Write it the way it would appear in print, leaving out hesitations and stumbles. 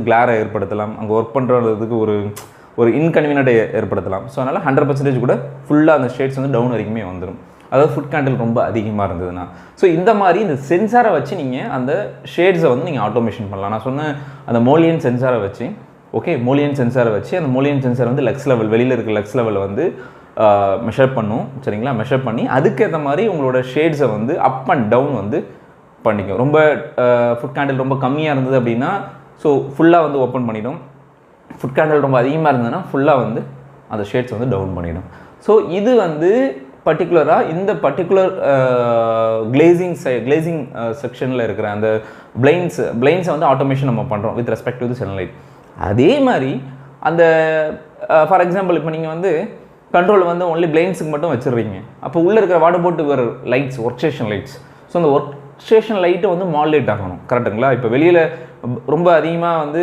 கிளாரை ஏற்படுத்தலாம், அங்கே ஒர்க் பண்ணுறதுக்கு ஒரு இன்கன்வீனியன்ட்டை ஏற்படுத்தலாம். ஸோ அதனால் 100% கூட ஃபுல்லாக அந்த ஷேட்ஸ் வந்து டவுன் வரைக்குமே வந்துடும். அதாவது ஃபுட் கேண்டில் ரொம்ப அதிகமாக இருந்ததுன்னா. ஸோ இந்த மாதிரி இந்த சென்சாரை வச்சு நீங்கள் அந்த ஷேட்ஸை வந்து நீங்கள் ஆட்டோமேஷன் பண்ணலாம். நான் சொன்ன அந்த மோலியன் சென்சாரை வச்சு, ஓகே, மோலியன் சென்சாரை வச்சு அந்த மோலியன் சென்சார் வந்து லக்ஸ் லெவல், வெளியில் இருக்க லக்ஸ் லெவலில் வந்து மெஷர் பண்ணும். சரிங்களா? மெஷர் பண்ணி அதுக்கேற்ற மாதிரி உங்களோட ஷேட்ஸை வந்து அப் அண்ட் டவுன் வந்து பண்ணிக்கும். ரொம்ப ஃபுட் கேண்டில் ரொம்ப கம்மியாக இருந்தது அப்படின்னா ஸோ ஃபுல்லாக வந்து ஓப்பன் பண்ணிடும். ஃபுட் கேண்டில் ரொம்ப அதிகமாக இருந்ததுன்னா ஃபுல்லாக வந்து அந்த ஷேட்ஸ் வந்து டவுன் பண்ணிடும். ஸோ இது வந்து பர்டிகுலராக இந்த பர்டிகுலர் கிளேசிங் செக்ஷனில் இருக்கிற அந்த பிளைன்ஸை வந்து ஆட்டோமேஷன் நம்ம பண்ணுறோம் with respect to the sunlight. அதே மாதிரி அந்த ஃபார் எக்ஸாம்பிள் இப்போ நீங்கள் வந்து கண்ட்ரோல் வந்து ஒன்லி பிளைன்ஸுக்கு மட்டும் வச்சுருவீங்க. அப்போ உள்ளே இருக்கிற வாட்டர் போட்டு வர lights, work station lights, so அந்த ஒர்க் ஸ்டேஷன் லைட்டை வந்து மாடுலேட் ஆகணும். கரெக்டுங்களா? இப்போ வெளியில் ரொம்ப அதிகமாக வந்து